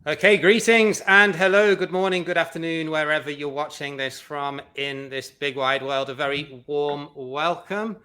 Okay, greetings and hello, good morning, good afternoon, wherever you're watching this from in this big wide world. A very warm welcome.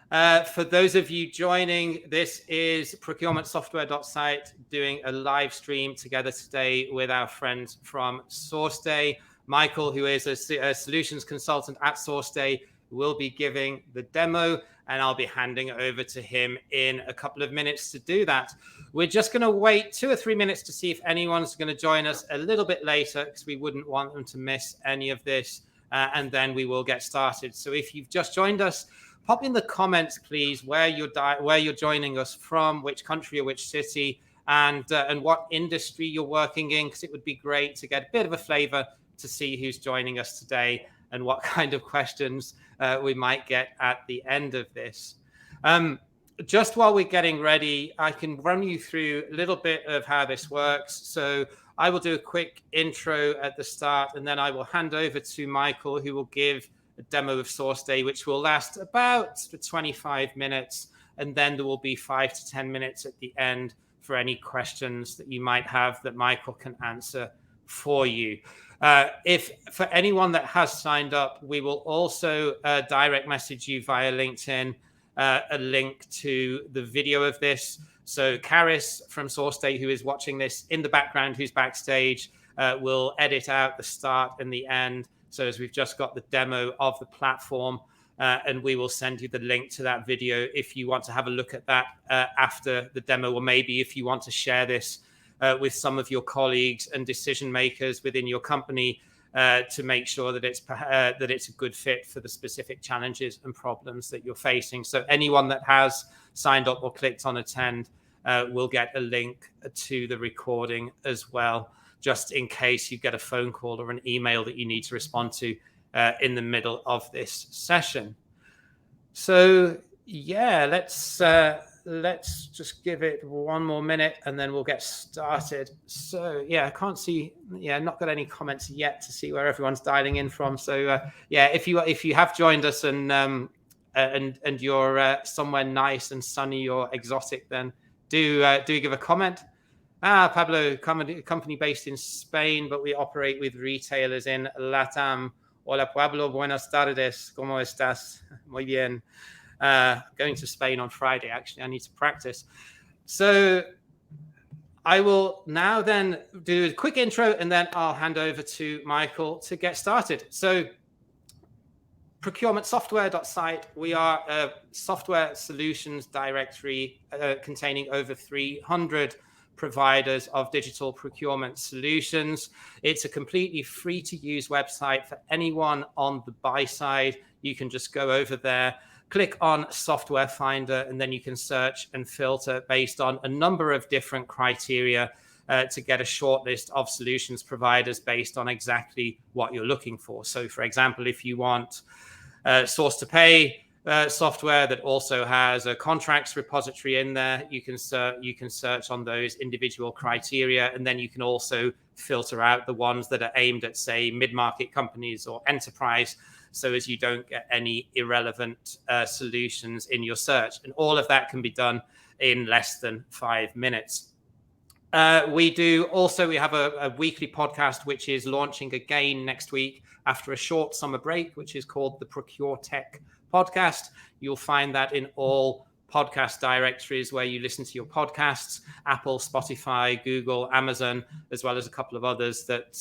For those of you joining, this is procurementsoftware.site doing a live stream together today with our friends from SourceDay. Michael, who is a solutions consultant at SourceDay, will be giving the demo, and I'll be handing over to him in a couple of minutes to do that. We're just going to wait 2 or 3 minutes to see if anyone's going to join us a little bit later, because we wouldn't want them to miss any of this, and then we will get started. So if you've just joined us, pop in the comments, please, where you're joining us from, which country or which city, and what industry you're working in, because it would be great to get a bit of a flavor to see who's joining us today and what kind of questions we might get at the end of this. Just while we're getting ready, I can run you through a little bit of how this works. So I will do a quick intro at the start, and then I will hand over to Michael, who will give a demo of SourceDay, which will last about 25 minutes. And then there will be 5 to 10 minutes at the end for any questions that you might have that Michael can answer for you. If for anyone that has signed up, we will also direct message you via LinkedIn a link to the video of this. So Karis from SourceDay, who is watching this in the background, who's backstage, will edit out the start and the end. So as we've just got the demo of the platform, and we will send you the link to that video if you want to have a look at that after the demo, or maybe if you want to share this with some of your colleagues and decision makers within your company to make sure that it's a good fit for the specific challenges and problems that you're facing. So anyone that has signed up or clicked on attend will get a link to the recording as well, just in case you get a phone call or an email that you need to respond to in the middle of this session. So yeah, let's just give it one more minute and then we'll get started. So yeah, I can't see, not got any comments yet to see where everyone's dialing in from. So if you have joined us and you're somewhere nice and sunny or exotic, then do give a comment. Pablo, company based in Spain, but we operate with retailers in LATAM. Hola Pablo, buenas tardes, ¿cómo estás? Muy bien. Going to Spain on Friday, actually. I need to practice. So I will now then do a quick intro, and then I'll hand over to Michael to get started. So procurementsoftware.site, we are a software solutions directory containing over 300 providers of digital procurement solutions. It's a completely free to use website for anyone on the buy side. You can just go over there, click on Software Finder, and then you can search and filter based on a number of different criteria to get a short list of solutions providers based on exactly what you're looking for. So, for example, if you want source to pay software that also has a contracts repository in there, you can search on those individual criteria, and then you can also filter out the ones that are aimed at, say, mid-market companies or enterprise, so as you don't get any irrelevant solutions in your search. And all of that can be done in less than 5 minutes. We have a weekly podcast, which is launching again next week after a short summer break, which is called the Procure Tech Podcast. You'll find that in all podcast directories where you listen to your podcasts: Apple, Spotify, Google, Amazon, as well as a couple of others that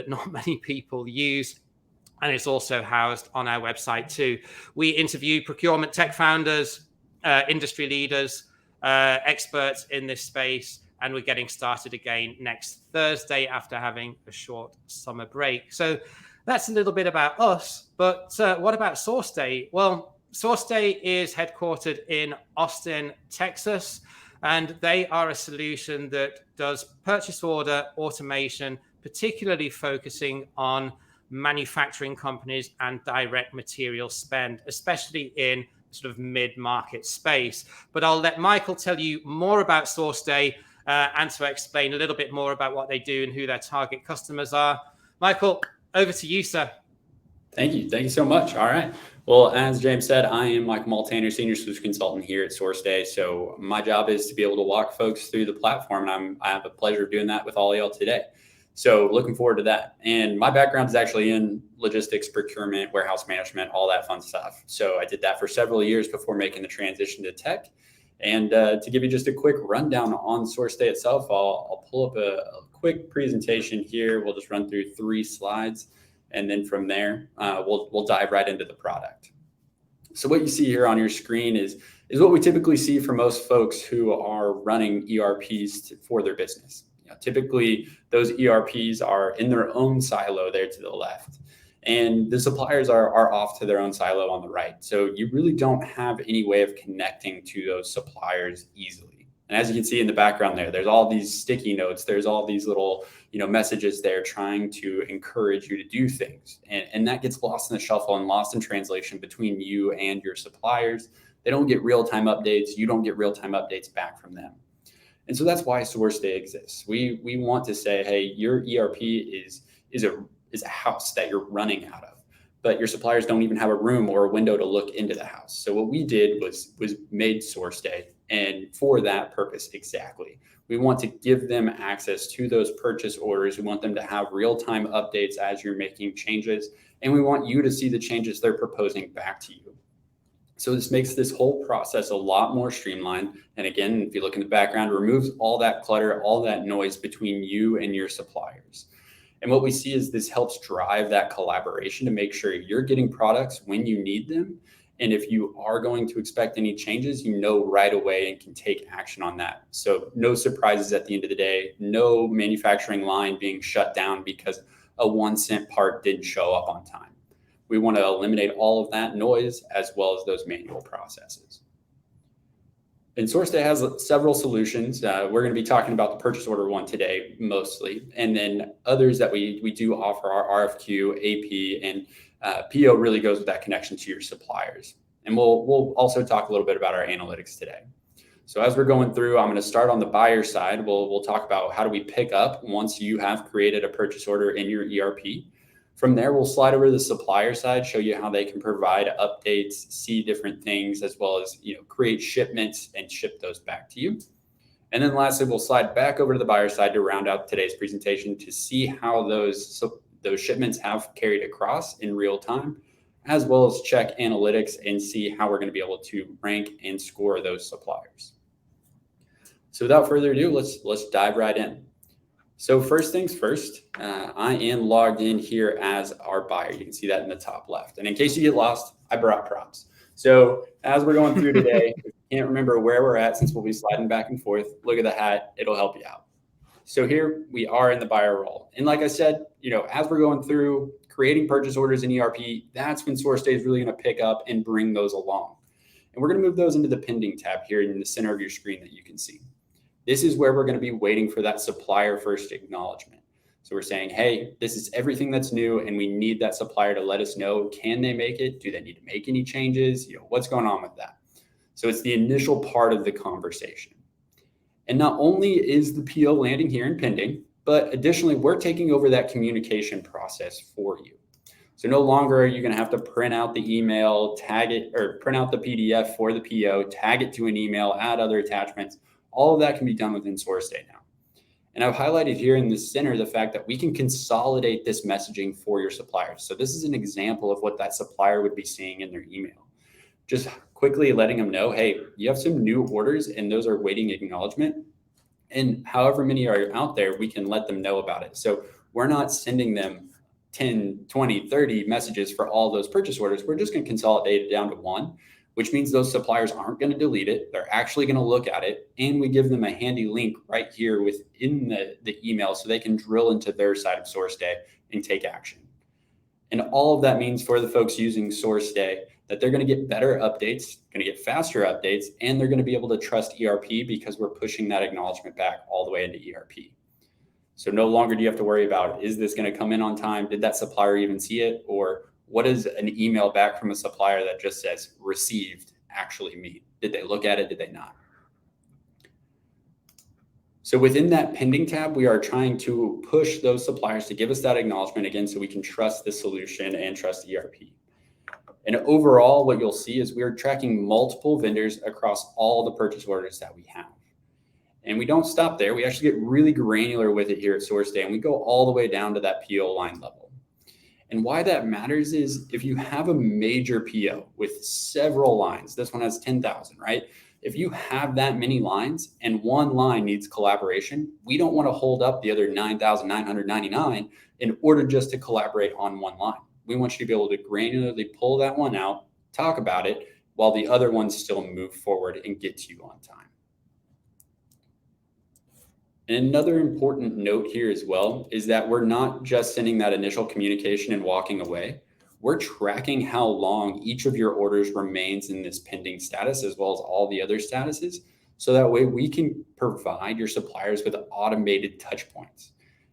not many people use. And it's also housed on our website too. We interview procurement tech founders, industry leaders, experts in this space, and we're getting started again next Thursday after having a short summer break. So that's a little bit about us, but what about SourceDay? Well, SourceDay is headquartered in Austin, Texas, and they are a solution that does purchase order automation, particularly focusing on manufacturing companies and direct material spend, especially in sort of mid-market space. But I'll let Michael tell you more about SourceDay and to explain a little bit more about what they do and who their target customers are. Michael, over to you, sir. Thank you. Thank you so much. All right. Well, as James said, I am Michael Maltaner, Senior Solution Consultant here at SourceDay. So my job is to be able to walk folks through the platform, and I have a pleasure of doing that with all of y'all today. So looking forward to that. And my background is actually in logistics, procurement, warehouse management, all that fun stuff. So I did that for several years before making the transition to tech. And to give you just a quick rundown on SourceDay itself, I'll pull up a quick presentation here. We'll just run through 3 slides. And then from there, we'll dive right into the product. So what you see here on your screen is what we typically see for most folks who are running ERPs for their business. Typically, those ERPs are in their own silo there to the left. And the suppliers are off to their own silo on the right. So you really don't have any way of connecting to those suppliers easily. And as you can see in the background there's all these sticky notes. There's all these little messages there trying to encourage you to do things. And that gets lost in the shuffle and lost in translation between you and your suppliers. They don't get real-time updates. You don't get real-time updates back from them. And so that's why SourceDay exists. We want to say, hey, your ERP is a house that you're running out of, but your suppliers don't even have a room or a window to look into the house. So what we did was made SourceDay, and for that purpose exactly. We want to give them access to those purchase orders. We want them to have real-time updates as you're making changes, and we want you to see the changes they're proposing back to you. So this makes this whole process a lot more streamlined. And again, if you look in the background, it removes all that clutter, all that noise between you and your suppliers. And what we see is this helps drive that collaboration to make sure you're getting products when you need them. And if you are going to expect any changes, you know right away and can take action on that. So no surprises at the end of the day, no manufacturing line being shut down because a 1-cent part didn't show up on time. We want to eliminate all of that noise as well as those manual processes. And SourceDay has several solutions. We're going to be talking about the purchase order one today mostly, and then others that we do offer are RFQ, AP, and PO really goes with that connection to your suppliers. And we'll also talk a little bit about our analytics today. So as we're going through, I'm going to start on the buyer side. We'll talk about how do we pick up once you have created a purchase order in your ERP. From there, we'll slide over to the supplier side, show you how they can provide updates, see different things, as well as create shipments and ship those back to you. And then lastly, we'll slide back over to the buyer side to round out today's presentation to see how those shipments have carried across in real time, as well as check analytics and see how we're going to be able to rank and score those suppliers. So without further ado, let's dive right in. So first things first, I am logged in here as our buyer. You can see that in the top left. And in case you get lost, I brought props. So as we're going through today, if you can't remember where we're at, since we'll be sliding back and forth, look at the hat. It'll help you out. So here we are in the buyer role. And like I said, as we're going through creating purchase orders in ERP, that's when SourceDay is really going to pick up and bring those along. And we're going to move those into the pending tab here in the center of your screen that you can see. This is where we're going to be waiting for that supplier first acknowledgement. So we're saying, hey, this is everything that's new, and we need that supplier to let us know, can they make it? Do they need to make any changes? What's going on with that? So it's the initial part of the conversation. And not only is the PO landing here in pending, but additionally, we're taking over that communication process for you. So no longer are you going to have to print out the email, tag it, or print out the PDF for the PO, tag it to an email, add other attachments. All of that can be done within SourceDay now. And I've highlighted here in the center the fact that we can consolidate this messaging for your suppliers. So this is an example of what that supplier would be seeing in their email. Just quickly letting them know, hey, you have some new orders and those are waiting acknowledgement. And however many are out there, we can let them know about it. So we're not sending them 10, 20, 30 messages for all those purchase orders. We're just going to consolidate it down to one, which means those suppliers aren't going to delete it. They're actually going to look at it. And we give them a handy link right here within the email so they can drill into their side of SourceDay and take action. And all of that means for the folks using SourceDay that they're going to get better updates, going to get faster updates, and they're going to be able to trust ERP because we're pushing that acknowledgement back all the way into ERP. So no longer do you have to worry about, is this going to come in on time? Did that supplier even see it? Or what does an email back from a supplier that just says received actually mean? Did they look at it? Did they not? So within that pending tab, we are trying to push those suppliers to give us that acknowledgement again, so we can trust the solution and trust ERP. And overall, what you'll see is we're tracking multiple vendors across all the purchase orders that we have. And we don't stop there. We actually get really granular with it here at SourceDay, and we go all the way down to that PO line level. And why that matters is if you have a major PO with several lines, this one has 10,000, right? If you have that many lines and one line needs collaboration, we don't want to hold up the other 9,999 in order just to collaborate on one line. We want you to be able to granularly pull that one out, talk about it, while the other ones still move forward and get to you on time. And another important note here as well is that we're not just sending that initial communication and walking away. We're tracking how long each of your orders remains in this pending status, as well as all the other statuses. So that way we can provide your suppliers with automated touch points.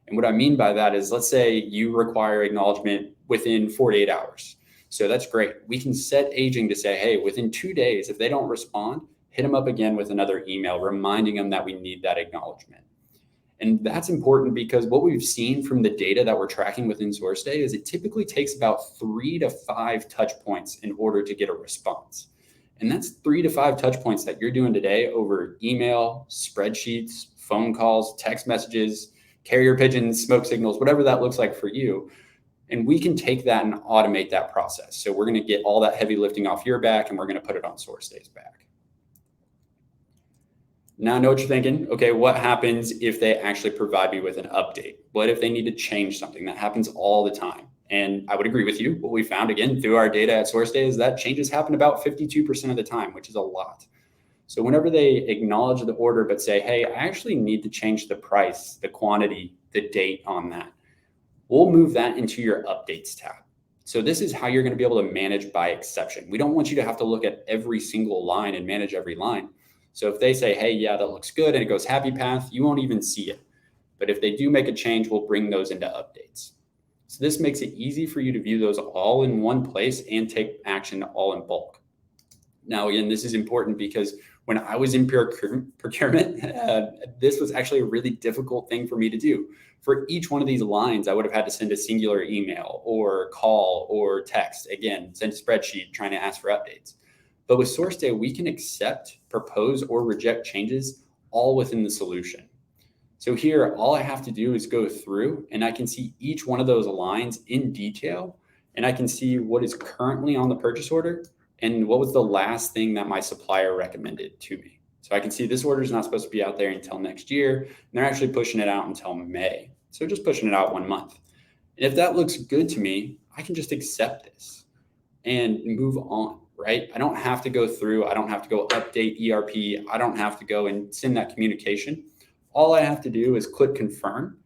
And what I mean by that is, let's say you require acknowledgement within 48 hours. So that's great. We can set aging to say, hey, within 2 days, if they don't respond, hit them up again with another email reminding them that we need that acknowledgement. And that's important because what we've seen from the data that we're tracking within SourceDay is it typically takes about 3 to 5 touch points in order to get a response. And that's 3 to 5 touch points that you're doing today over email, spreadsheets, phone calls, text messages, carrier pigeons, smoke signals, whatever that looks like for you. And we can take that and automate that process. So we're going to get all that heavy lifting off your back and we're going to put it on SourceDay's back. Now I know what you're thinking. Okay, what happens if they actually provide me with an update? What if they need to change something? That happens all the time. And I would agree with you. What we found again through our data at SourceDay is that changes happen about 52% of the time, which is a lot. So whenever they acknowledge the order, but say, hey, I actually need to change the price, the quantity, the date on that, we'll move that into your updates tab. So this is how you're going to be able to manage by exception. We don't want you to have to look at every single line and manage every line. So if they say, hey, yeah, that looks good, and it goes happy path, you won't even see it. But if they do make a change, we'll bring those into updates. So this makes it easy for you to view those all in one place and take action all in bulk. Now, again, this is important because when I was in procurement, this was actually a really difficult thing for me to do. For each one of these lines, I would have had to send a singular email or call or text, again, send a spreadsheet trying to ask for updates. But with SourceDay, we can accept, propose, or reject changes all within the solution. So here, all I have to do is go through and I can see each one of those lines in detail, and I can see what is currently on the purchase order and what was the last thing that my supplier recommended to me. So I can see this order is not supposed to be out there until next year, and they're actually pushing it out until May. So just pushing it out 1 month. And if that looks good to me, I can just accept this and move on. Right? I don't have to go through, I don't have to go update ERP, I don't have to go and send that communication. All I have to do is click confirm,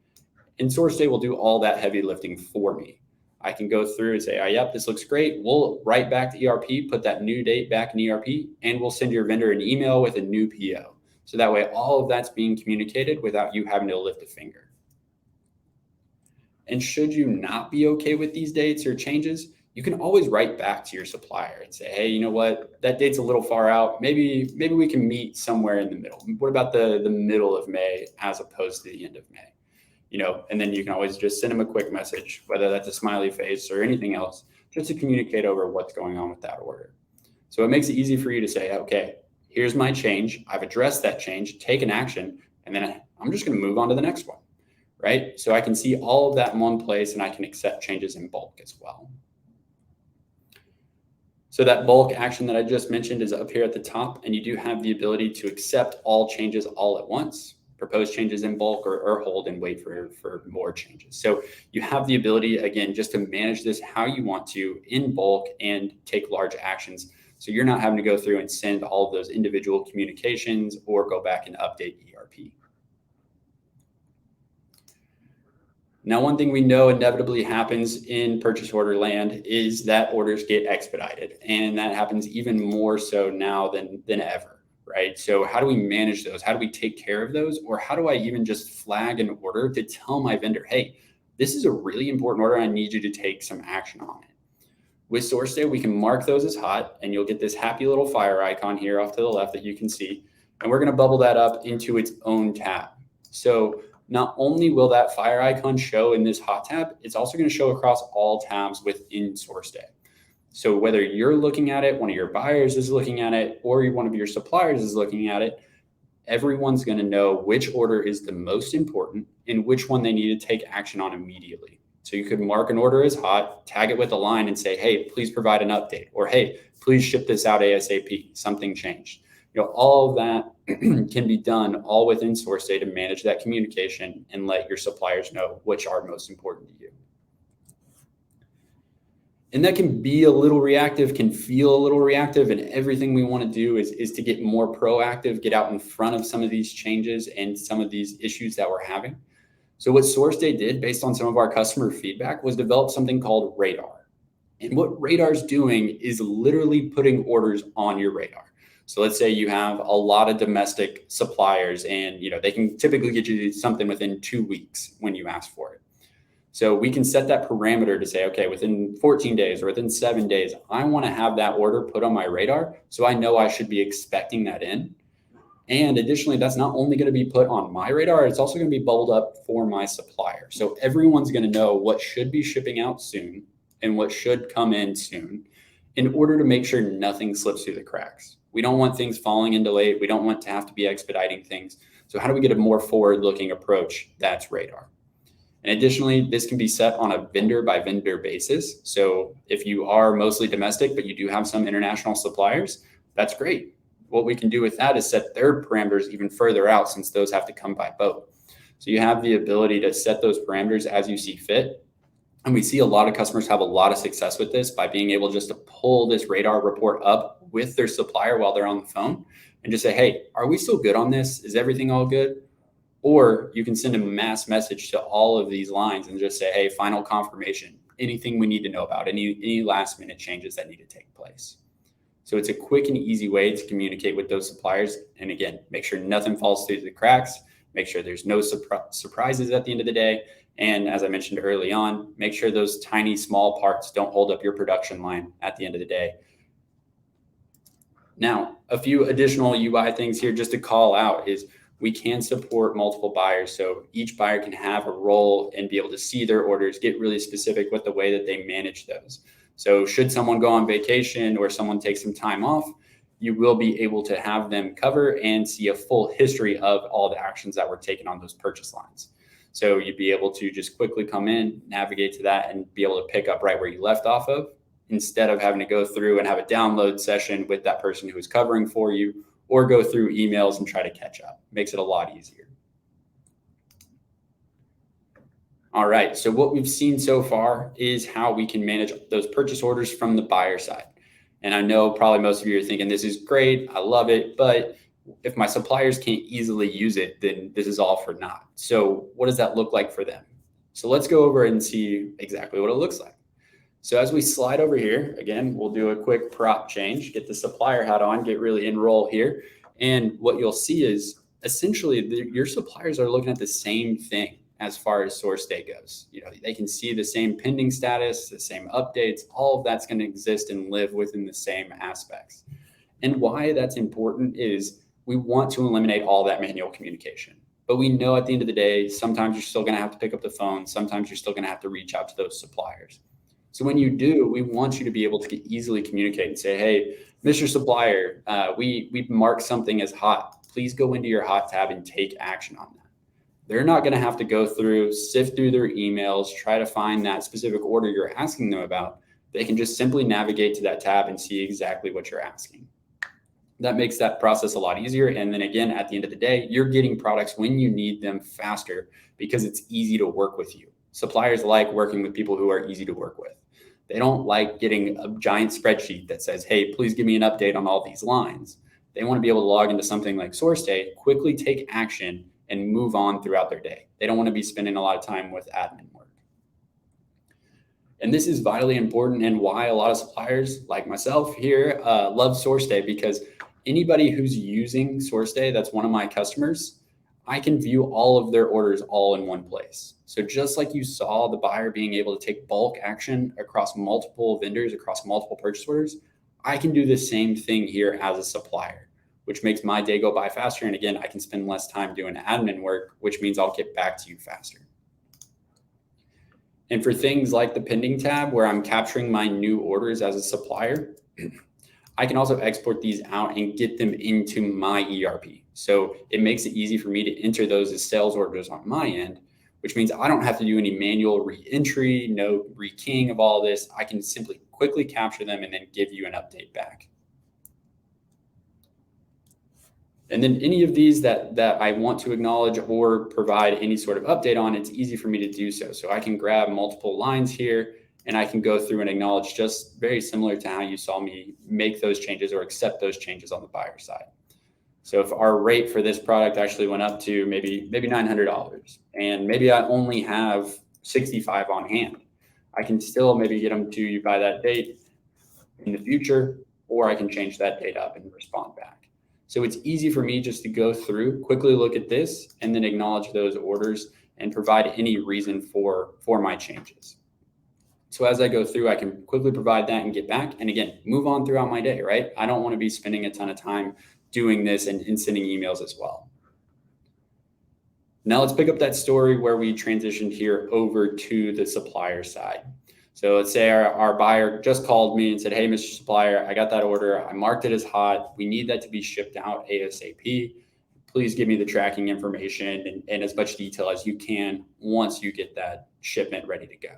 and SourceDay will do all that heavy lifting for me. I can go through and say, oh, yep, this looks great. We'll write back to ERP, put that new date back in ERP, and we'll send your vendor an email with a new PO. So that way all of that's being communicated without you having to lift a finger. And should you not be okay with these dates or changes, you can always write back to your supplier and say, hey, you know what, that date's a little far out. Maybe we can meet somewhere in the middle. What about the middle of May as opposed to the end of May? You know, and then you can always just send them a quick message, whether that's a smiley face or anything else, just to communicate over what's going on with that order. So it makes it easy for you to say, okay, here's my change. I've addressed that change, taken action, and then I'm just going to move on to the next one, right? So I can see all of that in one place and I can accept changes in bulk as well. So that bulk action that I just mentioned is up here at the top, and you do have the ability to accept all changes all at once, propose changes in bulk, or hold and wait for more changes. So you have the ability, again, just to manage this how you want to in bulk and take large actions. So you're not having to go through and send all of those individual communications or go back and update ERP. Now, one thing we know inevitably happens in purchase order land is that orders get expedited, and that happens even more so now than ever, right? So how do we manage those? How do we take care of those? Or how do I even just flag an order to tell my vendor, hey, this is a really important order. I need you to take some action on it. With SourceDay, we can mark those as hot, and you'll get this happy little fire icon here off to the left that you can see. And we're going to bubble that up into its own tab. So not only will that fire icon show in this hot tab, it's also going to show across all tabs within SourceDay. So whether you're looking at it, one of your buyers is looking at it, or one of your suppliers is looking at it, everyone's going to know which order is the most important and which one they need to take action on immediately. So you could mark an order as hot, tag it with a line and say, hey, please provide an update, or hey, please ship this out ASAP, something changed. All of that can be done all within SourceDay to manage that communication and let your suppliers know which are most important to you. And that can be a little reactive, can feel a little reactive, and everything we want to do is to get more proactive, get out in front of some of these changes and some of these issues that we're having. So what SourceDay did, based on some of our customer feedback, was develop something called Radar. And what Radar is doing is literally putting orders on your radar. So let's say you have a lot of domestic suppliers and they can typically get you something within 2 weeks when you ask for it. So we can set that parameter to say, okay, within 14 days or within 7 days, I want to have that order put on my radar so I know I should be expecting that in. And additionally, that's not only going to be put on my radar, it's also going to be bubbled up for my supplier. So everyone's going to know what should be shipping out soon and what should come in soon in order to make sure nothing slips through the cracks. We don't want things falling in delayed. We don't want to have to be expediting things. So how do we get a more forward-looking approach? That's Radar. And additionally, this can be set on a vendor by vendor basis. So if you are mostly domestic, but you do have some international suppliers, that's great. What we can do with that is set their parameters even further out, since those have to come by boat. So you have the ability to set those parameters as you see fit. And we see a lot of customers have a lot of success with this by being able just to pull this Radar report up with their supplier while they're on the phone and just say, hey, are we still good on this? Is everything all good? Or you can send a mass message to all of these lines and just say, hey, final confirmation, anything we need to know about, any last minute changes that need to take place. So it's a quick and easy way to communicate with those suppliers. And again, make sure nothing falls through the cracks, make sure there's no surprises at the end of the day. And as I mentioned early on, make sure those tiny, small parts don't hold up your production line at the end of the day. Now, a few additional UI things here just to call out is we can support multiple buyers. So each buyer can have a role and be able to see their orders, get really specific with the way that they manage those. So should someone go on vacation or someone take some time off, you will be able to have them cover and see a full history of all the actions that were taken on those purchase lines. So you'd be able to just quickly come in, navigate to that, and be able to pick up right where you left off of, instead of having to go through and have a download session with that person who is covering for you, or go through emails and try to catch up. Makes it a lot easier. All right, so what we've seen so far is how we can manage those purchase orders from the buyer side. And I know probably most of you are thinking, this is great, I love it, but if my suppliers can't easily use it, then this is all for naught. So what does that look like for them? So let's go over and see exactly what it looks like. So as we slide over here, again, we'll do a quick prop change, get the supplier hat on, get really enroll here. And what you'll see is essentially your suppliers are looking at the same thing as far as SourceDay goes. They can see the same pending status, the same updates, all of that's going to exist and live within the same aspects. And why that's important is we want to eliminate all that manual communication. But we know at the end of the day, sometimes you're still going to have to pick up the phone. Sometimes you're still going to have to reach out to those suppliers. So when you do, we want you to be able to easily communicate and say, hey, Mr. Supplier, we've marked something as hot. Please go into your hot tab and take action on that. They're not going to have to go through, sift through their emails, try to find that specific order you're asking them about. They can just simply navigate to that tab and see exactly what you're asking. That makes that process a lot easier. And then again, at the end of the day, you're getting products when you need them faster because it's easy to work with you. Suppliers like working with people who are easy to work with. They don't like getting a giant spreadsheet that says, hey, please give me an update on all these lines. They want to be able to log into something like SourceDay, quickly take action, and move on throughout their day. They don't want to be spending a lot of time with admin work. And this is vitally important and why a lot of suppliers like myself here love SourceDay, because anybody who's using SourceDay, that's one of my customers, I can view all of their orders all in one place. So just like you saw the buyer being able to take bulk action across multiple vendors, across multiple purchase orders, I can do the same thing here as a supplier. which makes my day go by faster. And again, I can spend less time doing admin work, which means I'll get back to you faster. And for things like the pending tab, where I'm capturing my new orders as a supplier, I can also export these out and get them into my ERP. So it makes it easy for me to enter those as sales orders on my end, which means I don't have to do any manual re-entry, no rekeying of all this. I can simply quickly capture them and then give you an update back. And then any of these that I want to acknowledge or provide any sort of update on, it's easy for me to do so. So I can grab multiple lines here and I can go through and acknowledge, just very similar to how you saw me make those changes or accept those changes on the buyer side. So if our rate for this product actually went up to maybe $900 and maybe I only have 65 on hand, I can still maybe get them to you by that date in the future, or I can change that date up and respond back. So it's easy for me just to go through, quickly look at this, and then acknowledge those orders and provide any reason for my changes. So as I go through, I can quickly provide that and get back. And again, move on throughout my day, right? I don't want to be spending a ton of time doing this and sending emails as well. Now let's pick up that story where we transitioned here over to the supplier side. So let's say our buyer just called me and said, hey, Mr. Supplier, I got that order. I marked it as hot. We need that to be shipped out ASAP. Please give me the tracking information and as much detail as you can once you get that shipment ready to go.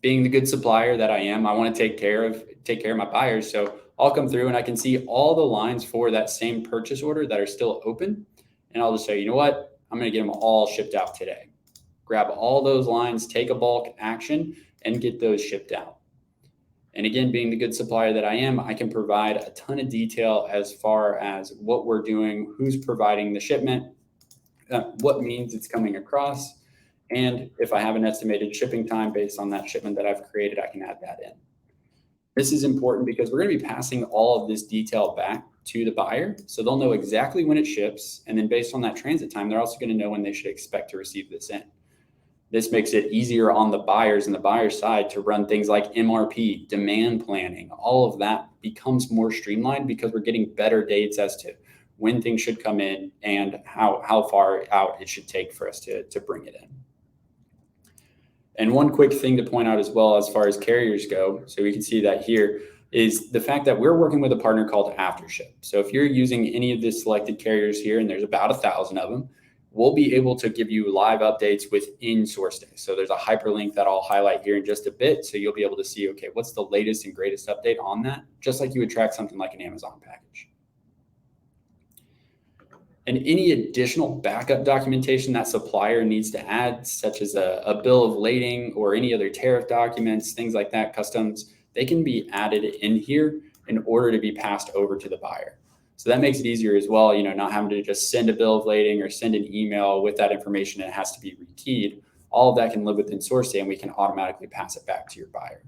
Being the good supplier that I am, I want to take care of my buyers. So I'll come through and I can see all the lines for that same purchase order that are still open. And I'll just say, you know what? I'm going to get them all shipped out today. Grab all those lines, take a bulk action, and get those shipped out. And again, being the good supplier that I am, I can provide a ton of detail as far as what we're doing, who's providing the shipment, what means it's coming across. And if I have an estimated shipping time based on that shipment that I've created, I can add that in. This is important because we're going to be passing all of this detail back to the buyer. So they'll know exactly when it ships. And then based on that transit time, they're also going to know when they should expect to receive this in. This makes it easier on the buyers and the buyer side to run things like MRP, demand planning. All of that becomes more streamlined because we're getting better dates as to when things should come in and how far out it should take for us to bring it in. And one quick thing to point out as well, as far as carriers go, so we can see that here, is the fact that we're working with a partner called Aftership. So if you're using any of the selected carriers here, and there's about 1,000 of them, we'll be able to give you live updates within SourceDay. So there's a hyperlink that I'll highlight here in just a bit. So you'll be able to see, okay, what's the latest and greatest update on that? Just like you would track something like an Amazon package. And any additional backup documentation that supplier needs to add, such as a bill of lading or any other tariff documents, things like that, customs, they can be added in here in order to be passed over to the buyer. So that makes it easier as well, not having to just send a bill of lading or send an email with that information and it has to be rekeyed. All of that can live within SourceDay and we can automatically pass it back to your buyer.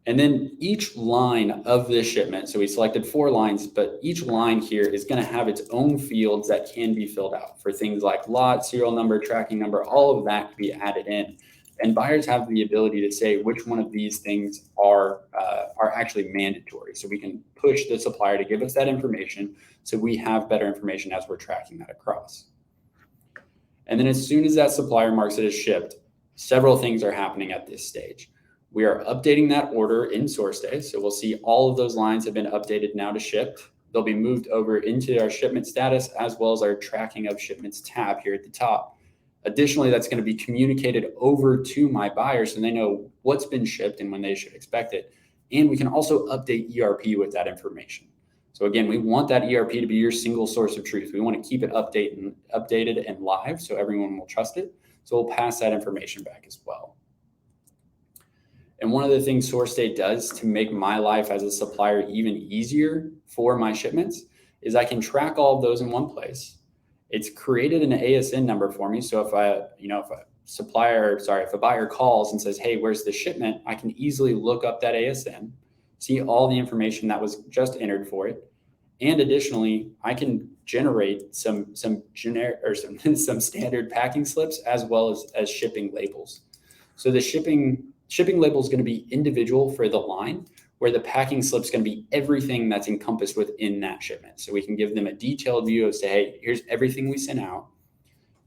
And then each line of this shipment, so we selected 4 lines, but each line here is going to have its own fields that can be filled out for things like lot, serial number, tracking number, all of that can be added in. And buyers have the ability to say which one of these things are actually mandatory. So we can push the supplier to give us that information so we have better information as we're tracking that across. And then as soon as that supplier marks it as shipped, several things are happening at this stage. We are updating that order in SourceDay. So we'll see all of those lines have been updated now to shipped. They'll be moved over into our shipment status as well as our tracking of shipments tab here at the top. Additionally, that's going to be communicated over to my buyers so they know what's been shipped and when they should expect it. And we can also update ERP with that information. So again, we want that ERP to be your single source of truth. We want to keep it updated and live so everyone will trust it. So we'll pass that information back as well. And one of the things SourceDay does to make my life as a supplier even easier for my shipments is I can track all of those in one place. It's created an ASN number for me. So if a buyer calls and says, hey, where's the shipment? I can easily look up that ASN, see all the information that was just entered for it. And additionally, I can generate some generic or some standard packing slips as well as shipping labels. So the shipping label is going to be individual for the line, where the packing slip is going to be everything that's encompassed within that shipment. So we can give them a detailed view of say, hey, here's everything we sent out.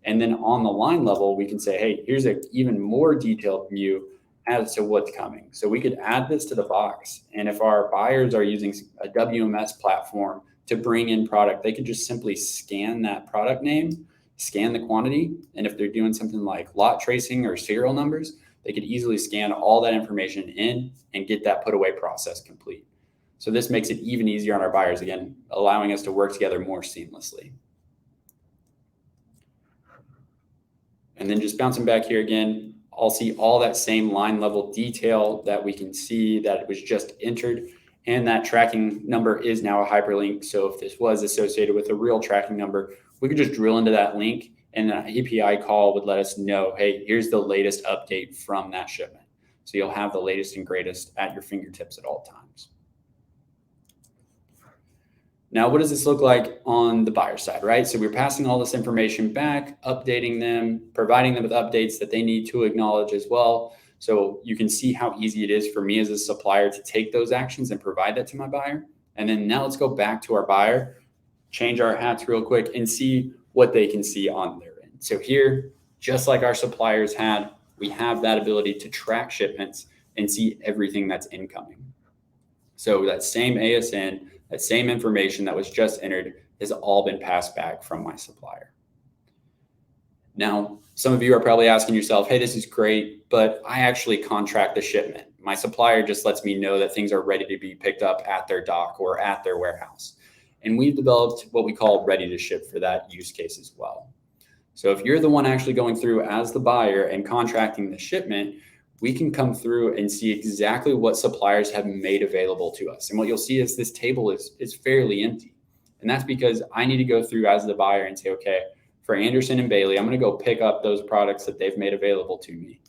And then on the line level, we can say, hey, here's an even more detailed view as to what's coming. So we could add this to the box. And if our buyers are using a WMS platform to bring in product, they could just simply scan that product name, scan the quantity. And if they're doing something like lot tracing or serial numbers, they could easily scan all that information in and get that put away process complete. So this makes it even easier on our buyers, again, allowing us to work together more seamlessly. And then just bouncing back here again, I'll see all that same line level detail that we can see that it was just entered. And that tracking number is now a hyperlink. So if this was associated with a real tracking number, we could just drill into that link and an API call would let us know, hey, here's the latest update from that shipment. So you'll have the latest and greatest at your fingertips at all times. Now, what does this look like on the buyer side, right? So we're passing all this information back, updating them, providing them with updates that they need to acknowledge as well. So you can see how easy it is for me as a supplier to take those actions and provide that to my buyer. And then now let's go back to our buyer, change our hats real quick and see what they can see on their end. So here, just like our suppliers had, we have that ability to track shipments and see everything that's incoming. So that same ASN, that same information that was just entered has all been passed back from my supplier. Now, some of you are probably asking yourself, hey, this is great, but I actually contract the shipment. My supplier just lets me know that things are ready to be picked up at their dock or at their warehouse. And we've developed what we call ready to ship for that use case as well. So if you're the one actually going through as the buyer and contracting the shipment, we can come through and see exactly what suppliers have made available to us. And what you'll see is this table is fairly empty. And that's because I need to go through as the buyer and say, okay, for Anderson and Bailey, I'm going to go pick up those products that they've made available to me.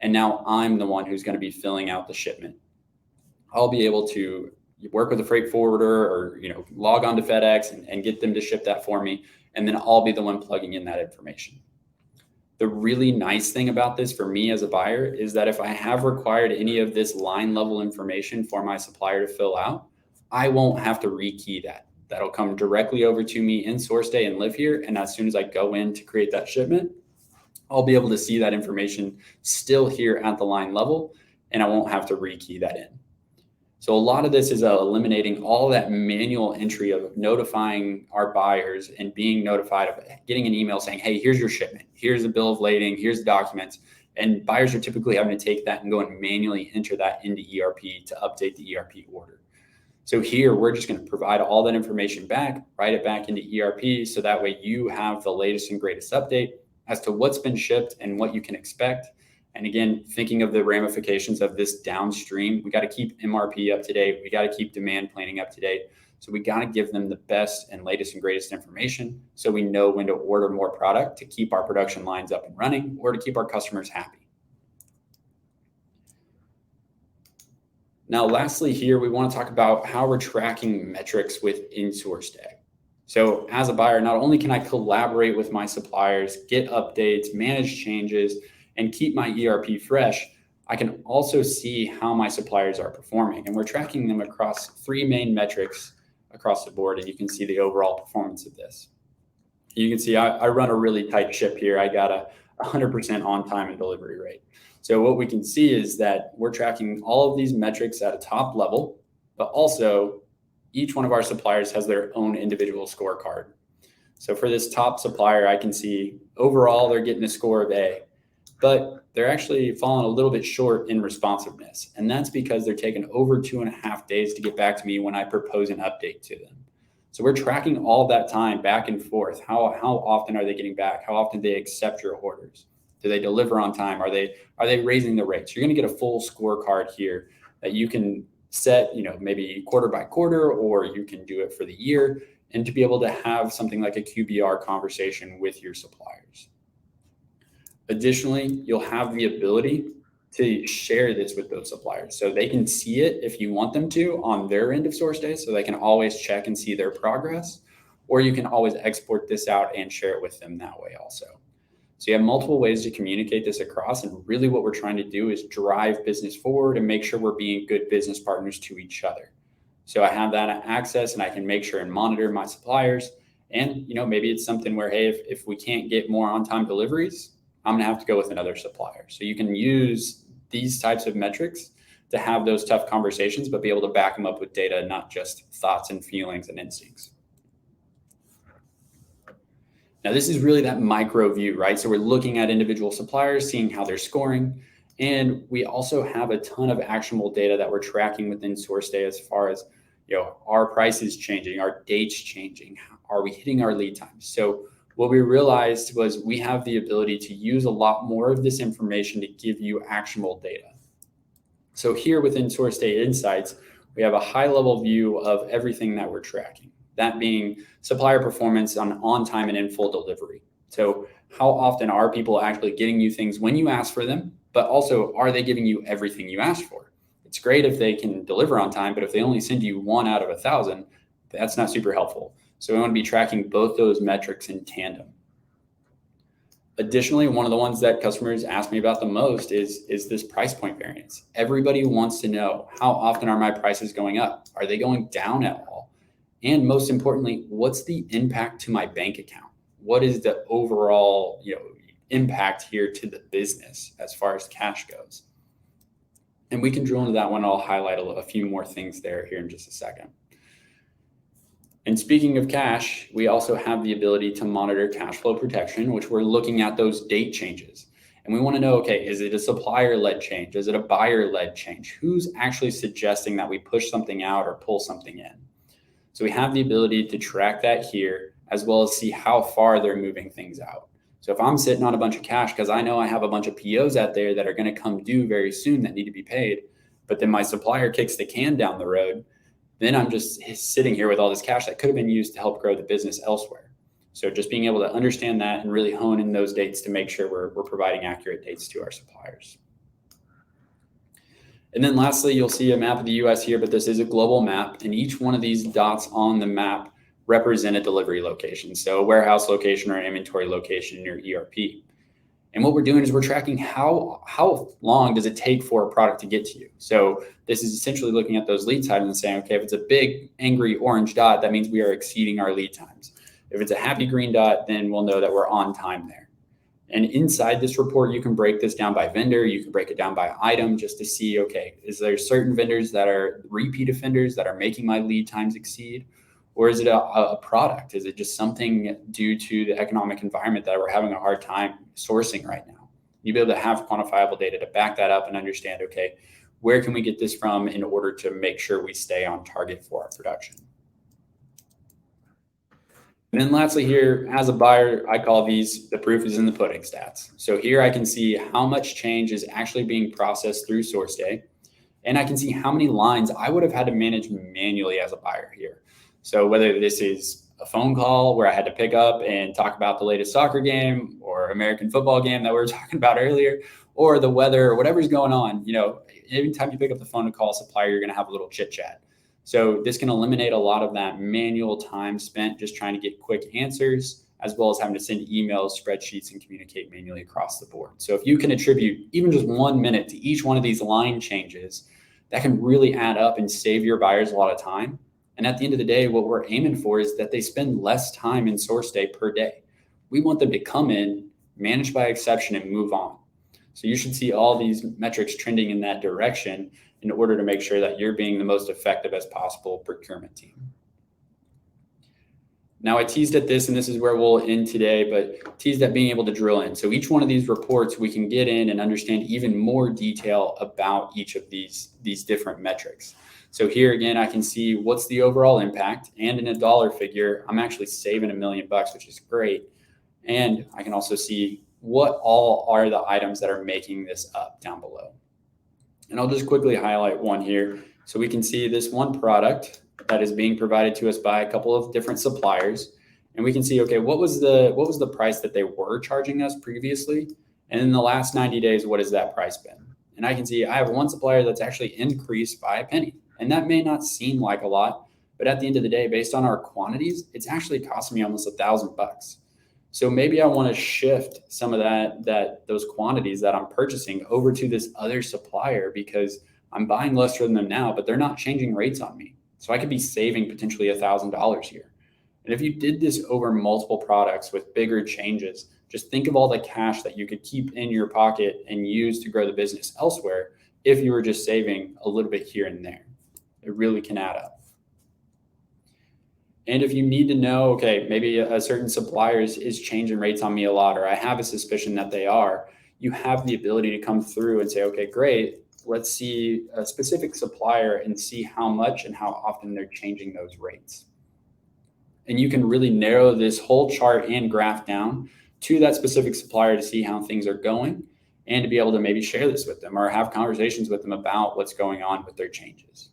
And now I'm the one who's going to be filling out the shipment. I'll be able to work with a freight forwarder or log on to FedEx and get them to ship that for me. And then I'll be the one plugging in that information. The really nice thing about this for me as a buyer is that if I have required any of this line level information for my supplier to fill out, I won't have to rekey that. That'll come directly over to me in SourceDay and live here. And as soon as I go in to create that shipment, I'll be able to see that information still here at the line level, and I won't have to rekey that in. So a lot of this is eliminating all that manual entry of notifying our buyers and being notified of getting an email saying, hey, here's your shipment. Here's the bill of lading. Here's the documents. And buyers are typically having to take that and go and manually enter that into ERP to update the ERP order. So here, we're just going to provide all that information back, write it back into ERP. So that way you have the latest and greatest update as to what's been shipped and what you can expect. And again, thinking of the ramifications of this downstream, we got to keep MRP up to date. We got to keep demand planning up to date. So we got to give them the best and latest and greatest information so we know when to order more product to keep our production lines up and running or to keep our customers happy. Now, lastly here, we want to talk about how we're tracking metrics within SourceDay. So as a buyer, not only can I collaborate with my suppliers, get updates, manage changes, and keep my ERP fresh, I can also see how my suppliers are performing. And we're tracking them across 3 main metrics across the board. And you can see the overall performance of this. You can see I run a really tight ship here. I got a 100% on time and delivery rate. So what we can see is that we're tracking all of these metrics at a top level, but also each one of our suppliers has their own individual scorecard. So for this top supplier, I can see overall they're getting a score of A, but they're actually falling a little bit short in responsiveness. And that's because they're taking over 2.5 days to get back to me when I propose an update to them. So we're tracking all that time back and forth. How often are they getting back? How often do they accept your orders? Do they deliver on time? Are they raising the rates? You're going to get a full scorecard here that you can set, maybe quarter by quarter, or you can do it for the year, and to be able to have something like a QBR conversation with your suppliers. Additionally, you'll have the ability to share this with those suppliers. So they can see it if you want them to on their end of SourceDay, so they can always check and see their progress, or you can always export this out and share it with them that way also. So you have multiple ways to communicate this across. And really what we're trying to do is drive business forward and make sure we're being good business partners to each other. So I have that access and I can make sure and monitor my suppliers. And, maybe it's something where, hey, if we can't get more on-time deliveries, I'm going to have to go with another supplier. So you can use these types of metrics to have those tough conversations, but be able to back them up with data, not just thoughts and feelings and instincts. Now, this is really that micro view, right? So we're looking at individual suppliers, seeing how they're scoring. And we also have a ton of actionable data that we're tracking within SourceDay as far as, our prices changing, our dates changing, are we hitting our lead times? So what we realized was we have the ability to use a lot more of this information to give you actionable data. So here within SourceDay Insights, we have a high level view of everything that we're tracking, that being supplier performance on time and in full delivery. So how often are people actually getting you things when you ask for them, but also are they giving you everything you asked for? It's great if they can deliver on time, but if they only send you 1 out of 1,000, that's not super helpful. So we want to be tracking both those metrics in tandem. Additionally, one of the ones that customers ask me about the most is this price point variance. Everybody wants to know, how often are my prices going up? Are they going down at all? And most importantly, what's the impact to my bank account? What is the overall, impact here to the business as far as cash goes? And we can drill into that one. I'll highlight a few more things there here in just a second. And speaking of cash, we also have the ability to monitor cash flow protection, which we're looking at those date changes. And we want to know, okay, is it a supplier-led change? Is it a buyer-led change? Who's actually suggesting that we push something out or pull something in? So we have the ability to track that here, as well as see how far they're moving things out. So if I'm sitting on a bunch of cash because I know I have a bunch of POs out there that are going to come due very soon that need to be paid, but then my supplier kicks the can down the road, then I'm just sitting here with all this cash that could have been used to help grow the business elsewhere. So just being able to understand that and really hone in those dates to make sure we're providing accurate dates to our suppliers. And then lastly, you'll see a map of the US here, but this is a global map, and each one of these dots on the map represent a delivery location. So a warehouse location or an inventory location in your ERP. And what we're doing is we're tracking how long does it take for a product to get to you. So this is essentially looking at those lead times and saying, okay, if it's a big angry orange dot, that means we are exceeding our lead times. If it's a happy green dot, then we'll know that we're on time there. And inside this report, you can break this down by vendor. You can break it down by item just to see, okay, is there certain vendors that are repeat offenders that are making my lead times exceed? Or is it a product? Is it just something due to the economic environment that we're having a hard time sourcing right now? You'll be able to have quantifiable data to back that up and understand, okay, where can we get this from in order to make sure we stay on target for our production? And then lastly here, as a buyer, I call these the proof is in the pudding stats. So here I can see how much change is actually being processed through SourceDay, and I can see how many lines I would have had to manage manually as a buyer here. So whether this is a phone call where I had to pick up and talk about the latest soccer game or American football game that we were talking about earlier, or the weather or whatever's going on, every time you pick up the phone to call a supplier, you're going to have a little chit chat. So this can eliminate a lot of that manual time spent just trying to get quick answers, as well as having to send emails, spreadsheets, and communicate manually across the board. So if you can attribute even just 1 minute to each one of these line changes, that can really add up and save your buyers a lot of time. And at the end of the day, what we're aiming for is that they spend less time in SourceDay per day. We want them to come in, manage by exception, and move on. So you should see all these metrics trending in that direction in order to make sure that you're being the most effective as possible procurement team. Now I teased at this, and this is where we'll end today, but teased at being able to drill in. So each one of these reports, we can get in and understand even more detail about each of these different metrics. So here again, I can see what's the overall impact, and in a dollar figure, I'm actually saving $1 million, which is great. And I can also see what all are the items that are making this up down below. And I'll just quickly highlight one here. So we can see this one product that is being provided to us by a couple of different suppliers. And we can see, okay, what was the price that they were charging us previously? And in the last 90 days, what has that price been? And I can see I have one supplier that's actually increased by a penny. And that may not seem like a lot, but at the end of the day, based on our quantities, it's actually costing me almost $1,000. So maybe I want to shift some of those quantities that I'm purchasing over to this other supplier because I'm buying less from them now, but they're not changing rates on me. So I could be saving potentially $1,000 here. And if you did this over multiple products with bigger changes, just think of all the cash that you could keep in your pocket and use to grow the business elsewhere if you were just saving a little bit here and there. It really can add up. And if you need to know, okay, maybe a certain supplier is changing rates on me a lot, or I have a suspicion that they are, you have the ability to come through and say, okay, great, let's see a specific supplier and see how much and how often they're changing those rates. And you can really narrow this whole chart and graph down to that specific supplier to see how things are going and to be able to maybe share this with them or have conversations with them about what's going on with their changes.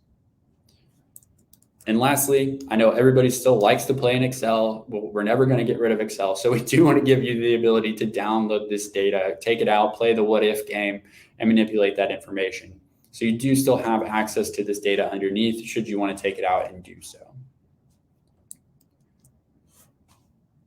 And lastly, I know everybody still likes to play in Excel, but we're never going to get rid of Excel. So we do want to give you the ability to download this data, take it out, play the what if game, and manipulate that information. So you do still have access to this data underneath should you want to take it out and do so.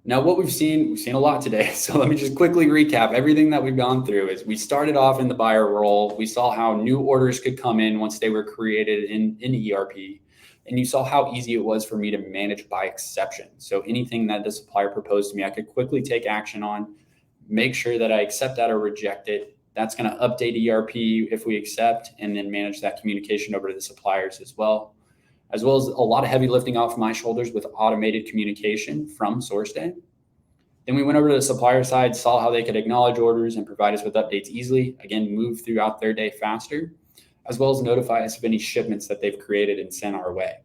Now, what we've seen a lot today. So let me just quickly recap everything that we've gone through. Is we started off in the buyer role. We saw how new orders could come in once they were created in ERP. And you saw how easy it was for me to manage by exception. So anything that the supplier proposed to me, I could quickly take action on, make sure that I accept that or reject it. That's going to update ERP if we accept, and then manage that communication over to the suppliers as well as a lot of heavy lifting off my shoulders with automated communication from SourceDay. Then we went over to the supplier side, saw how they could acknowledge orders and provide us with updates easily. Again, move throughout their day faster, as well as notify us of any shipments that they've created and sent our way.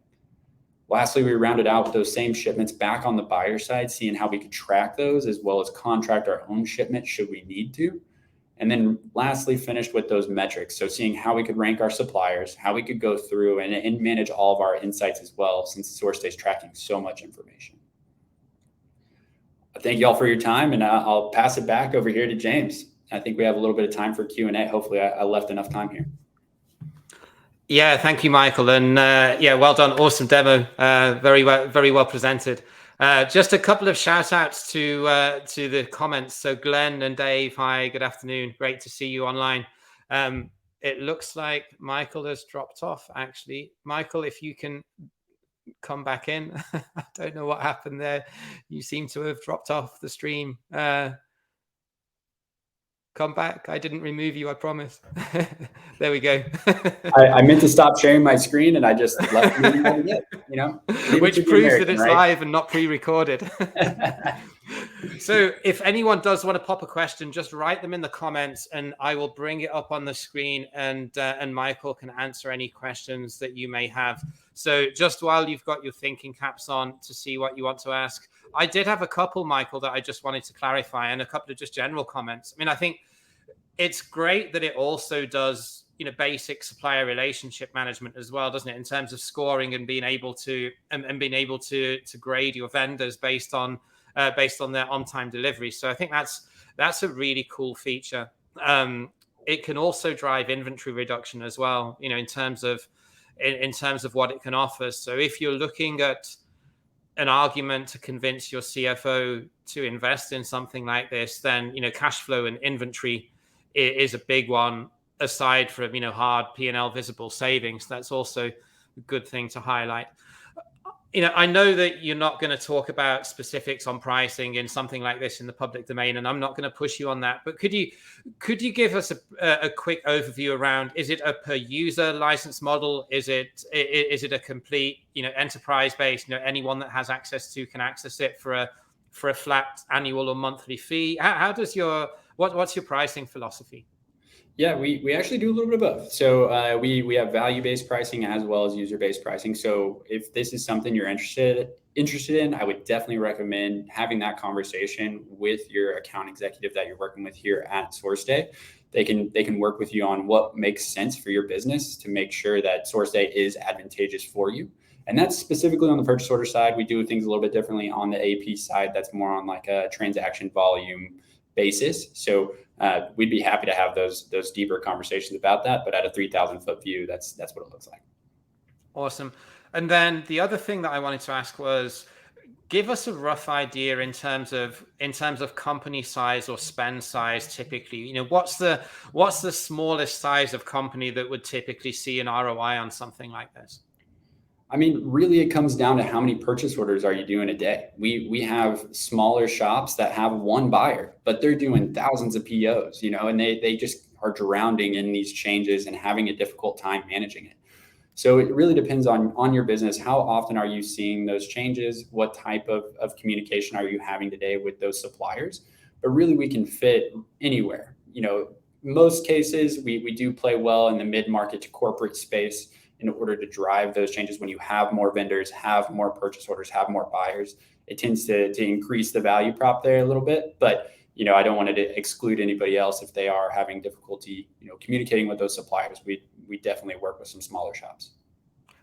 Lastly, we rounded out with those same shipments back on the buyer side, seeing how we could track those as well as contract our own shipment should we need to. And then lastly, finished with those metrics. So seeing how we could rank our suppliers, how we could go through and manage all of our insights as well, since SourceDay is tracking so much information. Thank you all for your time, and I'll pass it back over here to James. I think we have a little bit of time for Q&A. Hopefully I left enough time here. Yeah, thank you, Michael. And yeah, well done. Awesome demo. Very well presented. Just a couple of shout outs to the comments. So Glenn and Dave, hi, good afternoon. Great to see you online. It looks like Michael has dropped off, actually. Michael, if you can come back in. I don't know what happened there. You seem to have dropped off the stream. Come back. I didn't remove you, I promise. There we go. I meant to stop sharing my screen and I just left it, you know. Which proves that it's right? Live and not pre-recorded. So if anyone does want to pop a question, just write them in the comments and I will bring it up on the screen, and Michael can answer any questions that you may have. So just while you've got your thinking caps on to see what you want to ask, I did have a couple, Michael, that I just wanted to clarify, and a couple of just general comments. I mean, I think it's great that it also does, you know, basic supplier relationship management as well, doesn't it? In terms of scoring and being able to to grade your vendors based on their on-time delivery. So I think that's a really cool feature. It can also drive inventory reduction as well, you know, in terms of what it can offer. So if you're looking at an argument to convince your CFO to invest in something like this, then, you know, cash flow and inventory is a big one, aside from, you know, hard P&L visible savings. That's also a good thing to highlight. You know, I know that you're not going to talk about specifics on pricing in something like this in the public domain, and I'm not going to push you on that. But could you give us a quick overview around, is it a per user license model? Is it a complete, you know, enterprise based, you know, anyone that has access to can access it for a flat annual or monthly fee? How does what's your pricing philosophy? Yeah, we actually do a little bit of both. So we have value-based pricing as well as user-based pricing. So if this is something you're interested in, I would definitely recommend having that conversation with your account executive that you're working with here at SourceDay. They can work with you on what makes sense for your business to make sure that SourceDay is advantageous for you. And that's specifically on the purchase order side. We do things a little bit differently on the AP side. That's more on like a transaction volume basis. So we'd be happy to have those deeper conversations about that. But at a 3,000 foot view, that's what it looks like. Awesome. And then the other thing that I wanted to ask was, give us a rough idea in terms of company size or spend size. Typically, what's the smallest size of company that would typically see an ROI on something like this? I mean, really, it comes down to how many purchase orders are you doing a day. We have smaller shops that have one buyer, but they're doing thousands of POs, and they just are drowning in these changes and having a difficult time managing it. So it really depends on your business. How often are you seeing those changes? What type of communication are you having today with those suppliers? But really, we can fit anywhere. Most cases, we do play well in the mid-market to corporate space in order to drive those changes. When you have more vendors, have more purchase orders, have more buyers, it tends to increase the value prop there a little bit. But I don't want to exclude anybody else if they are having difficulty, communicating with those suppliers. We definitely work with some smaller shops.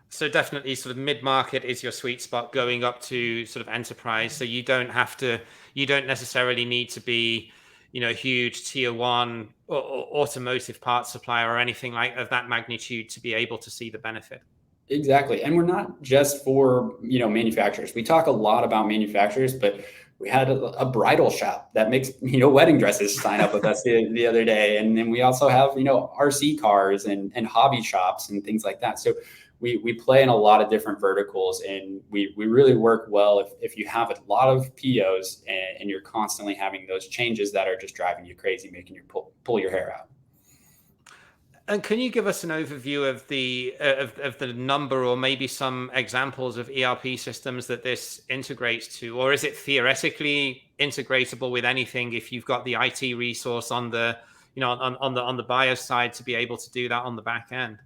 So definitely sort of mid-market is your sweet spot, going up to sort of enterprise. So you don't necessarily need to be, huge tier one or automotive parts supplier or anything of that magnitude to be able to see the benefit. Exactly. And we're not just for, manufacturers. We talk a lot about manufacturers, but we had a bridal shop that makes, wedding dresses sign up with us the other day. And then we also have, RC cars and hobby shops and things like that. So we play in a lot of different verticals, and we really work well if you have a lot of POs and you're constantly having those changes that are just driving you crazy, making you pull your hair out. And can you give us an overview of the number, or maybe some examples of ERP systems that this integrates to, or is it theoretically integratable with anything if you've got the IT resource on the on the buyer side to be able to do that on the back end?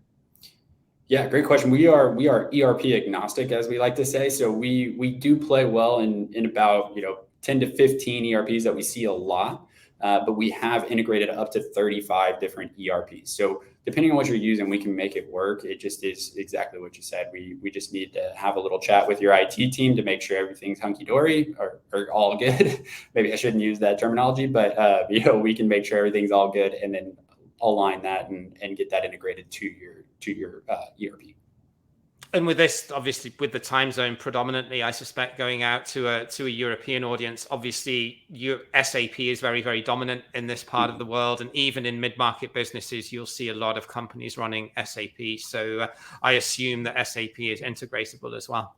Yeah, great question. We are ERP agnostic, as we like to say. So we do play well in about 10 to 15 ERPs that we see a lot, but we have integrated up to 35 different ERPs. So depending on what you're using, we can make it work. It just is exactly what you said. We just need to have a little chat with your IT team to make sure everything's hunky-dory or all good. Maybe I shouldn't use that terminology, but we can make sure everything's all good and then align that and get that integrated to your ERP. And with this, obviously, with the time zone predominantly, I suspect going out to a European audience, obviously, SAP is very, very dominant in this part of the world. And even in mid-market businesses, you'll see a lot of companies running SAP. So I assume that SAP is integratable as well.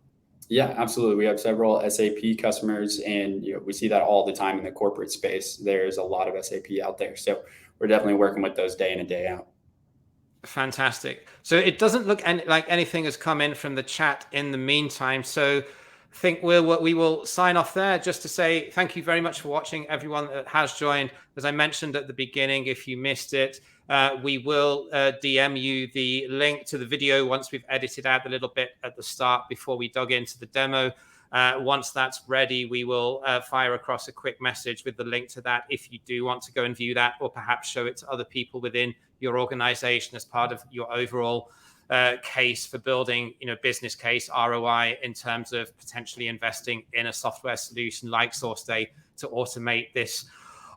Yeah, absolutely. We have several SAP customers, and we see that all the time in the corporate space. There's a lot of SAP out there. So we're definitely working with those day in and day out. Fantastic. So it doesn't look like anything has come in from the chat in the meantime. So I think we will sign off there, just to say thank you very much for watching, everyone that has joined. As I mentioned at the beginning, if you missed it, we will DM you the link to the video once we've edited out the little bit at the start before we dug into the demo. Once that's ready, we will fire across a quick message with the link to that if you do want to go and view that, or perhaps show it to other people within your organization as part of your overall case for building, business case ROI in terms of potentially investing in a software solution like SourceDay to automate this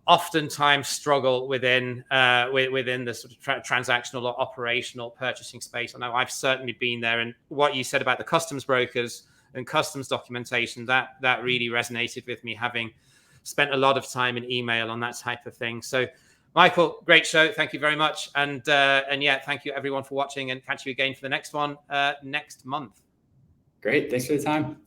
oftentimes struggle within the sort of transactional or operational purchasing space. I know I've certainly been there, and what you said about the customs brokers and customs documentation, that really resonated with me, having spent a lot of time in email on that type of thing. So Michael, great show. Thank you very much. And yeah, thank you everyone for watching, and catch you again for the next one next month. Great. Thanks for the time.